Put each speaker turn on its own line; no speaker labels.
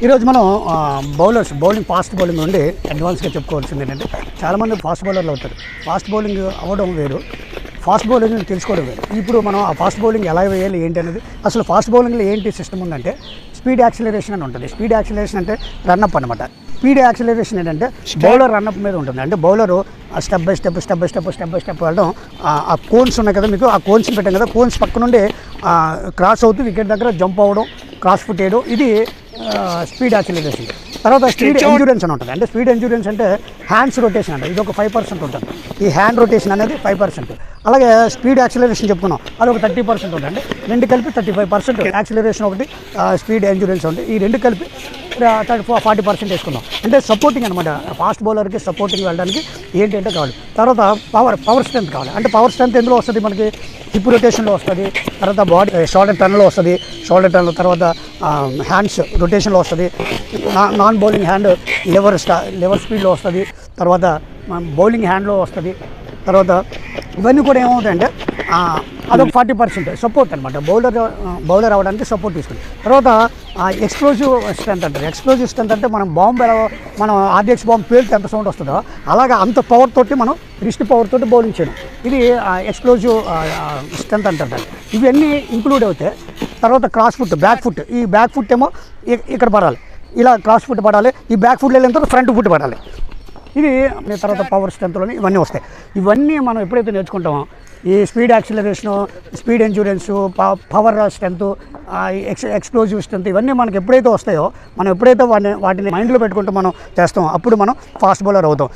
ఈరోజు మనం bowling fast bowling నుండి అడ్వాన్స్గా చెప్పుకోవాల్సింది ఏంటంటే చాలామంది ఫాస్ట్ బౌలర్లు అవుతారు. ఫాస్ట్ బౌలింగ్ అవ్వడం వేరు, ఫాస్ట్ బౌలింగ్ తెలుసుకోవడం వేరు. ఇప్పుడు మనం ఆ ఫాస్ట్ బౌలింగ్ ఎలా వేయాలి ఏంటి అనేది, అసలు ఫాస్ట్ బౌలింగ్లో ఏంటి సిస్టమ్ ఉందంటే స్పీడ్ యాక్సిలరేషన్ అని ఉంటుంది. స్పీడ్ యాక్సిలరేషన్ అంటే రన్అప్ అనమాట. స్పీడ్ యాక్సిలరేషన్ ఏంటంటే బౌలర్ రన్అప్ మీద ఉంటుంది. అంటే బౌలరు స్టెప్ బై స్టెప్ వెళ్ళడం. ఆ కోన్స్ ఉన్నాయి కదా, మీకు ఆ కోన్స్ పెట్టాం కదా, కోన్స్ పక్క నుండి క్రాస్ అవుతూ వికెట్ దగ్గర జంప్ అవ్వడం, క్రాస్ ఫుట్ వేయడం, ఇది స్పీడ్ యాక్సిలరేషన్. తర్వాత స్పీడ్ ఎండ్యూరెన్స్ అని ఉంటుంది. అంటే స్పీడ్ ఎండ్యూరెన్స్ అంటే హ్యాండ్స్ రొటేషన్ అంటే ఇది ఒక 5% ఉంటుంది. ఈ హ్యాండ్ రొటేషన్ అనేది 5%. అలాగే స్పీడ్ యాక్సిలరేషన్ చెప్పుకున్నాం, అది ఒక 30% ఉంటుంది. అంటే రెండు కలిపి 35% యాక్సిలరేషన్ ఒకటి, స్పీడ్ ఎండ్యూరెన్స్ ఉంది. ఈ రెండు కలిపి 40% వేసుకున్నాం. అంటే సపోర్టింగ్ అనమాట. ఫాస్ట్ బౌలర్కి సపోర్టింగ్ వెళ్ళడానికి ఏంటంటే కావాలి. తర్వాత పవర్ స్ట్రెంత్ కావాలి. అంటే పవర్ స్ట్రెంత్ ఎందులో వస్తుంది మనకి? హిప్ రొటేషన్లో వస్తుంది, తర్వాత బాడీ షోల్డర్ టర్న్లో వస్తుంది, షోల్డర్ టర్న్ తర్వాత హ్యాండ్స్ రొటేషన్లో వస్తుంది, నాన్ బౌలింగ్ హ్యాండ్ లెవర్ స్పీడ్లో వస్తుంది, తర్వాత బౌలింగ్ హ్యాండ్లో వస్తుంది. తర్వాత ఇవన్నీ కూడా ఏమవుతాయంటే అదొక 40% సపోర్ట్ అనమాట. బౌలర్ అవ్వడానికి సపోర్ట్ తీసుకుంది. తర్వాత ఎక్స్ప్లోజివ్ స్ట్రెంత్ అంటారు. ఎక్స్ప్లోజివ్ స్ట్రెంత్ అంటే మనం ఆర్డిఎక్స్ బాంబ్ పేలితే ఎంత సౌండ్ వస్తుందో అలాగా అంత పవర్ తోటి మనం రిస్ట్ పవర్ తోటి బౌలింగ్ చేయడం, ఇది ఎక్స్ప్లోజివ్ స్ట్రెంత్ అంటారు. ఇవన్నీ ఇంక్లూడ్ అవుతాయి. తర్వాత క్రాస్ ఫుట్, బ్యాక్ ఫుట్. ఈ బ్యాక్ ఫుట్ ఏమో ఇక్కడ పడాలి, ఇలా క్రాస్ ఫుట్ పడాలి. ఈ బ్యాక్ ఫుట్ వెళ్ళిన తర్వాత ఫ్రంట్ ఫుట్ పడాలి. ఇది తర్వాత పవర్ స్ట్రెంత్లోని ఇవన్నీ వస్తాయి. ఇవన్నీ మనం ఎప్పుడైతే నేర్చుకుంటామో ఈ speed acceleration, speed endurance, power strength, explosive strength, ఇవన్నీ మనకి ఎప్పుడైతే వస్తాయో, మనం ఎప్పుడైతే వాటిని మైండ్లో పెట్టుకుంటూ మనం చేస్తామో అప్పుడు మనం ఫాస్ట్ బౌలర్ అవుతాం.